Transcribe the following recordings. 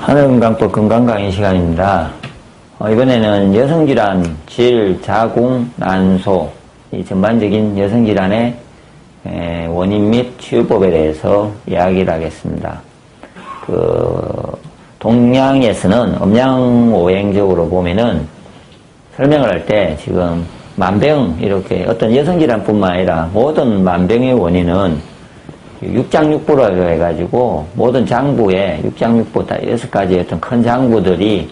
하늘건강법 건강강의 시간입니다. 이번에는 여성질환, 질, 자궁, 난소, 이 전반적인 여성질환의 원인 및 치유법에 대해서 이야기를 하겠습니다. 동양에서는 음양오행적으로 보면은 설명을 할 때 지금 만병, 이렇게 어떤 여성질환뿐만 아니라 모든 만병의 원인은 육장육부라고 해가지고 모든 장부에 육장육부 6가지 어떤 큰 장부들이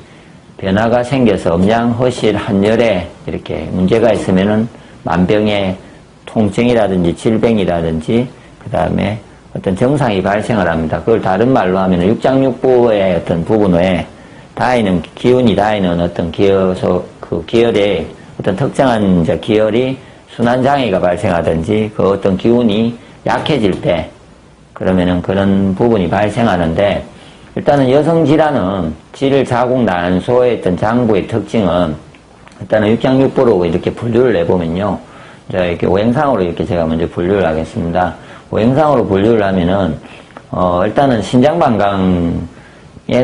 변화가 생겨서 음양, 허실, 한열에 이렇게 문제가 있으면은 만병의 통증이라든지 질병이라든지 그 다음에 어떤 정상이 발생을 합니다. 그걸 다른 말로 하면은 육장육부의 어떤 부분 외에 다이는 기운이 다이는 어떤 기어서 그 기혈에 어떤 특정한 이제 기혈이 순환장애가 발생하든지 그 어떤 기운이 약해질 때 그러면은 그런 부분이 발생하는데, 일단은 여성질환은 질, 자궁, 난소의 어떤 장부의 특징은 일단은 육장육부로 이렇게 분류를 내보면요. 자, 이렇게 오행상으로 이렇게 제가 먼저 분류를 하겠습니다. 오행상으로 분류를 하면은, 일단은 신장방광에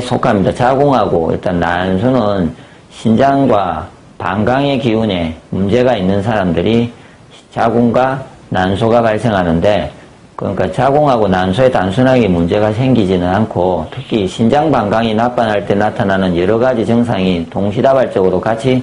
속합니다. 자궁하고 일단 난소는 신장과 방광의 기운에 문제가 있는 사람들이 자궁과 난소가 발생하는데, 그러니까 자궁하고 난소에 단순하게 문제가 생기지는 않고 특히 신장방광이 나빠날 때 나타나는 여러가지 증상이 동시다발적으로 같이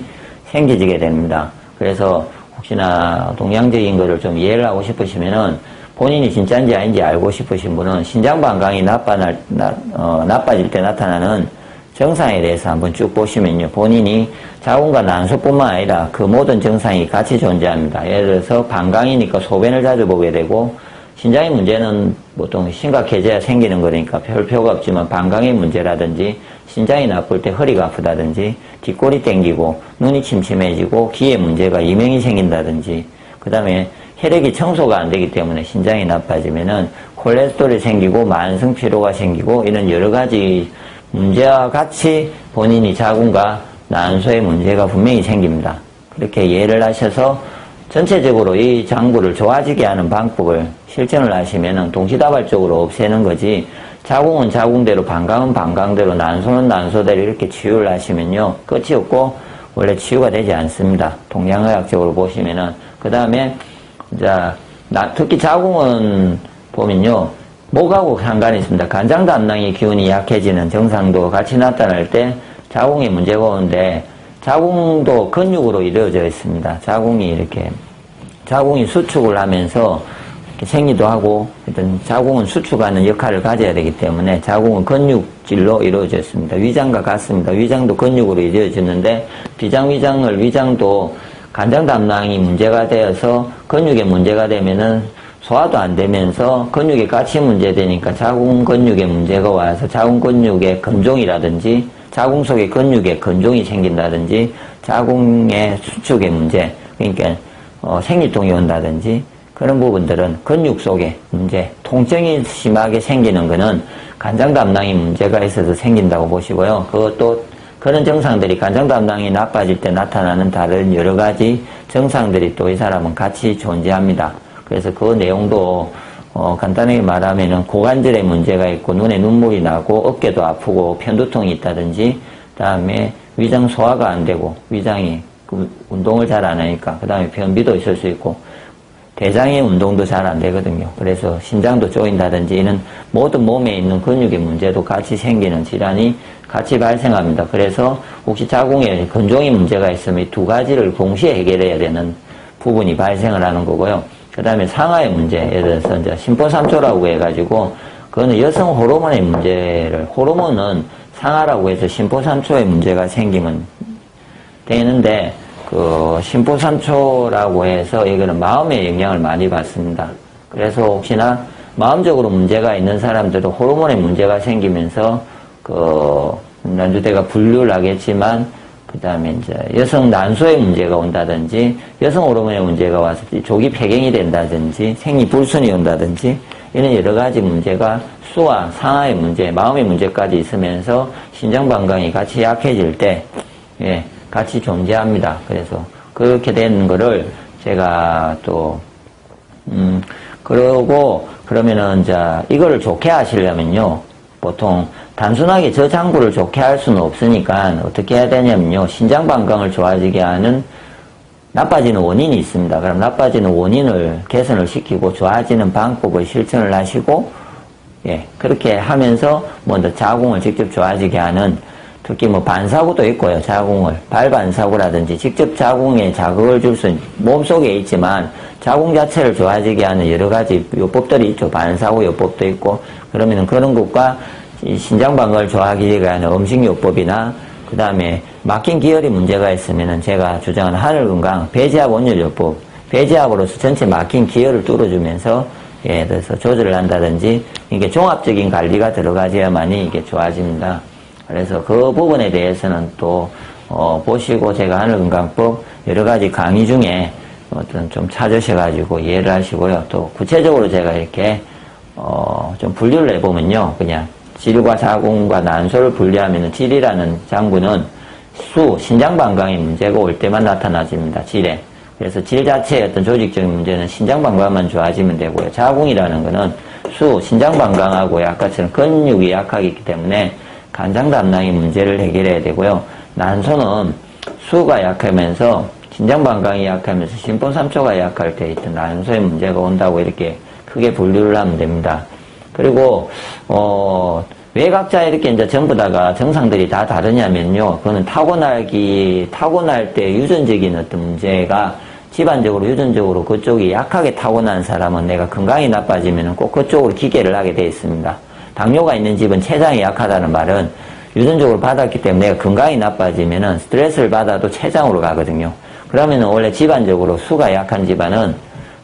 생기게 됩니다. 그래서 혹시나 동양적인 거를 좀 이해를 하고 싶으시면은 본인이 진짜인지 아닌지 알고 싶으신 분은 신장방광이 나빠질 때 나타나는 증상에 대해서 한번 쭉 보시면요. 본인이 자궁과 난소뿐만 아니라 그 모든 증상이 같이 존재합니다. 예를 들어서 방광이니까 소변을 자주 보게 되고, 신장의 문제는 보통 심각해져야 생기는 거니까 별 표가 없지만 방광의 문제라든지 신장이 나쁠 때 허리가 아프다든지 뒷골이 땡기고 눈이 침침해지고 귀에 문제가 이명이 생긴다든지, 그 다음에 혈액이 청소가 안 되기 때문에 신장이 나빠지면은 콜레스테롤이 생기고 만성 피로가 생기고 이런 여러 가지 문제와 같이 본인이 자궁과 난소의 문제가 분명히 생깁니다. 그렇게 이해를 하셔서 전체적으로 이 장부를 좋아지게 하는 방법을 실천을 하시면은 동시다발적으로 없애는 거지, 자궁은 자궁대로 방광은 방광대로 난소는 난소대로 이렇게 치유를 하시면요 끝이 없고 원래 치유가 되지 않습니다. 동양의학적으로 보시면은. 그 다음에 특히 자궁은 보면요 목하고 상관이 있습니다. 간장담낭의 기운이 약해지는 증상도 같이 나타날 때 자궁에 문제가 오는데, 자궁도 근육으로 이루어져 있습니다. 자궁이 수축을 하면서 이렇게 생리도 하고, 일단 자궁은 수축하는 역할을 가져야 되기 때문에 자궁은 근육질로 이루어져 있습니다. 위장과 같습니다. 위장도 근육으로 이루어지는데, 위장도 간장담낭이 문제가 되어서 근육에 문제가 되면은 소화도 안 되면서 근육에 같이 문제되니까 자궁 근육에 문제가 와서 자궁 근육의 건종이라든지 자궁 속의 근육에 건종이 생긴다든지 자궁의 수축의 문제, 그러니까 생리통이 온다든지 그런 부분들은 근육 속의 문제, 통증이 심하게 생기는 거는 간장담낭이 문제가 있어서 생긴다고 보시고요. 그것도 그런 증상들이 간장담낭이 나빠질 때 나타나는 다른 여러 가지 증상들이 또 이 사람은 같이 존재합니다. 그래서 그 내용도 간단하게 말하면은 고관절에 문제가 있고 눈에 눈물이 나고 어깨도 아프고 편두통이 있다든지, 그다음에 위장 소화가 안 되고 위장이 운동을 잘 안 하니까 그 다음에 변비도 있을 수 있고 대장의 운동도 잘 안 되거든요. 그래서 신장도 쪼인다든지 이런 모든 몸에 있는 근육의 문제도 같이 생기는 질환이 같이 발생합니다. 그래서 혹시 자궁에 건종의 문제가 있으면 이 두 가지를 동시에 해결해야 되는 부분이 발생을 하는 거고요. 그 다음에 상하의 문제, 예를 들어서 이제 심포삼초라고 해가지고 그거는 여성 호르몬의 문제를, 호르몬은 상하라고 해서 심포삼초의 문제가 생기면 되는데, 그 심포삼초라고 해서 이거는 마음에 영향을 많이 받습니다. 그래서 혹시나 마음적으로 문제가 있는 사람들은 호르몬에 문제가 생기면서 난주대가 분류를 하겠지만, 그 다음에 이제 여성 난소에 문제가 온다든지 여성 호르몬에 문제가 와서 조기 폐경이 된다든지 생리불순이 온다든지 이런 여러 가지 문제가 수와 상하의 문제, 마음의 문제까지 있으면서 신장방광이 같이 약해질 때 같이 존재합니다. 그래서 그렇게 되는 거를 제가 또 그러면은 이거를 좋게 하시려면요 보통 단순하게 저 장부를 좋게 할 수는 없으니까 어떻게 해야 되냐면요. 신장 방광을 좋아지게 하는 나빠지는 원인이 있습니다. 그럼 나빠지는 원인을 개선을 시키고 좋아지는 방법을 실천을 하시고, 예, 그렇게 하면서 먼저 자궁을 직접 좋아지게 하는, 특히 뭐 반사구도 있고요. 자궁을 발반사구라든지 직접 자궁에 자극을 줄 수 있는, 몸속에 있지만 자궁 자체를 좋아지게 하는 여러 가지 요법들이 있죠. 반사구 요법도 있고, 그러면은 그런 것과 신장 방광을 좋아지게 하는 음식 요법이나, 그 다음에 막힌 기혈이 문제가 있으면은 제가 주장하는 하늘건강 배제압 온열요법, 배제압으로서 전체 막힌 기혈을 뚫어주면서 예를 들어서 조절을 한다든지, 이게 종합적인 관리가 들어가져야만이 이게 좋아집니다. 그래서 그 부분에 대해서는 또 보시고 제가 하늘건강법 여러 가지 강의 중에 어떤 좀 찾으셔가지고 이해를 하시고요. 또 구체적으로 제가 이렇게 좀 분류를 해보면요, 그냥 질과 자궁과 난소를 분리하면 질이라는 장부는 신장 방광의 문제가 올 때만 나타나집니다. 질에. 그래서 질 자체의 어떤 조직적인 문제는 신장 방광만 좋아지면 되고요. 자궁이라는 거는 신장 방광하고 아까처럼 근육이 약하기 때문에 간장 담낭의 문제를 해결해야 되고요. 난소는 수가 약하면서 신장 방광이 약하면서 심포삼초가 약할 때 있던 난소의 문제가 온다고 이렇게 크게 분류를 하면 됩니다. 그리고 왜 각자 이렇게 이제 전부 다가 증상들이 다 다르냐면요. 그거는 타고날 때 유전적인 어떤 문제가 집안적으로 유전적으로 그쪽이 약하게 타고난 사람은 내가 건강이 나빠지면 꼭 그쪽으로 기계를 하게 되어 있습니다. 당뇨가 있는 집은 췌장이 약하다는 말은 유전적으로 받았기 때문에 내가 건강이 나빠지면은 스트레스를 받아도 췌장으로 가거든요. 그러면은 원래 집안적으로 수가 약한 집안은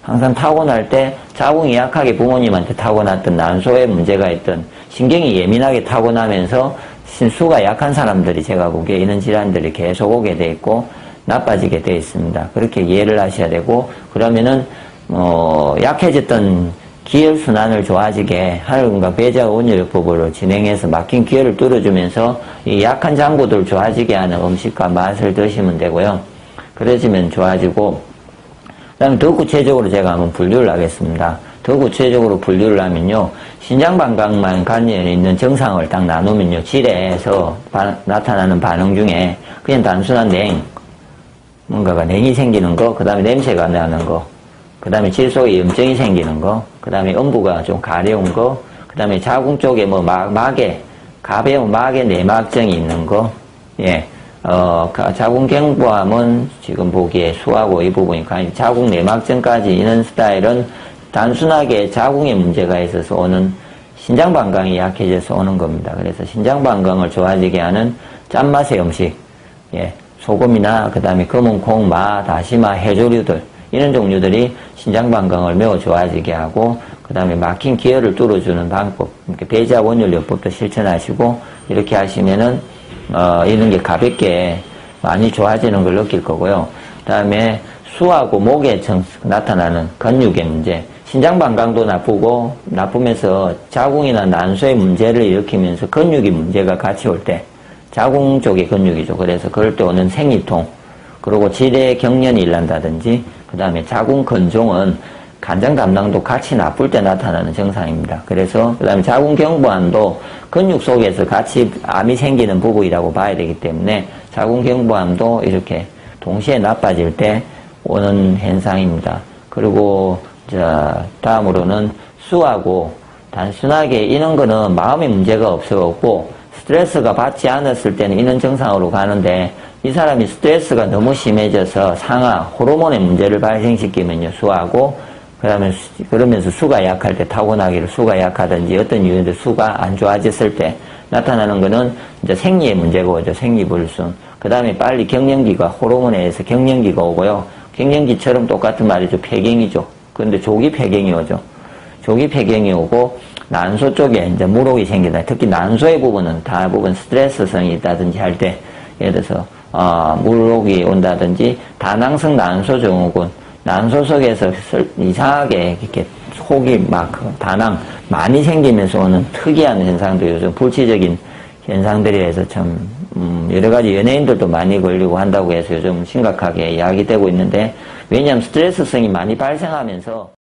항상 타고날 때 자궁이 약하게 부모님한테 타고났던 난소에 문제가 있던 신경이 예민하게 타고나면서 수가 약한 사람들이 제가 보기에 이런 질환들이 계속 오게 돼 있고 나빠지게 돼 있습니다. 그렇게 이해를 하셔야 되고, 그러면은 약해졌던 기혈순환을 좋아지게 하늘건강 배제압 온열요법으로 진행해서 막힌 기혈을 뚫어주면서 이 약한 장부들 좋아지게 하는 음식과 맛을 드시면 되고요. 그러시면 좋아지고, 그 다음에 더 구체적으로 제가 한번 분류를 하겠습니다. 더 구체적으로 분류를 하면요, 신장 방광만 관련이 있는 증상을 딱 나누면요, 질에서 나타나는 반응 중에 그냥 단순한 뭔가가 냉이 생기는 거, 그 다음에 냄새가 나는 거, 그 다음에 질 속에 염증이 생기는 거, 그 다음에 음부가 좀 가려운 거, 그 다음에 자궁 쪽에 뭐 가벼운 막에 내막증이 있는 거, 예. 자궁경부암은 지금 보기에 수하고 이 부분이 자궁 내막증까지 있는 스타일은 단순하게 자궁에 문제가 있어서 오는 신장 방광이 약해져서 오는 겁니다. 그래서 신장 방광을 좋아지게 하는 짠맛의 음식, 예. 소금이나 그 다음에 검은 콩, 마, 다시마, 해조류들, 이런 종류들이 신장 방광을 매우 좋아지게 하고, 그 다음에 막힌 기혈을 뚫어주는 방법, 이렇게 배제압 온열요법도 실천하시고, 이렇게 하시면은 이런 게 가볍게 많이 좋아지는 걸 느낄 거고요. 그 다음에 수하고 목에 나타나는 근육의 문제, 신장 방광도 나쁘면서 자궁이나 난소의 문제를 일으키면서 근육의 문제가 같이 올 때, 자궁 쪽의 근육이죠. 그래서 그럴 때 오는 생리통, 그리고 질의 경련이 일난다든지, 그 다음에 자궁 근종은 간장 담낭도 같이 나쁠 때 나타나는 증상입니다. 그래서 그 다음에 자궁 경부암도 근육 속에서 같이 암이 생기는 부분이라고 봐야 되기 때문에 자궁 경부암도 이렇게 동시에 나빠질 때 오는 현상입니다. 그리고 다음으로는 수하고 단순하게 이런 거는 마음의 문제가 없고 스트레스가 받지 않았을 때는 이런 증상으로 가는데, 이 사람이 스트레스가 너무 심해져서 상하, 호르몬의 문제를 발생시키면요, 수하고, 그러면서 수가 약할 때 타고나기를 수가 약하든지 어떤 이유로 수가 안 좋아졌을 때 나타나는 거는 이제 생리의 문제가 오죠. 생리불순. 그 다음에 빨리 경련기가, 호르몬에 의해서 경련기가 오고요. 경련기처럼 똑같은 말이죠. 폐경이죠. 그런데 조기 폐경이 오죠. 조기 폐경이 오고, 난소 쪽에 이제 물혹이 생긴다. 특히 난소의 부분은 대부분 스트레스성이 있다든지 할 때, 예를 들어서, 물혹이 온다든지, 다낭성 난소 증후군, 난소 속에서 이상하게 이렇게 혹이 다낭 많이 생기면서 오는 특이한 현상도 요즘 불치적인 현상들이 해서 참, 여러 가지 연예인들도 많이 걸리고 한다고 해서 요즘 심각하게 이야기되고 있는데, 왜냐하면 스트레스성이 많이 발생하면서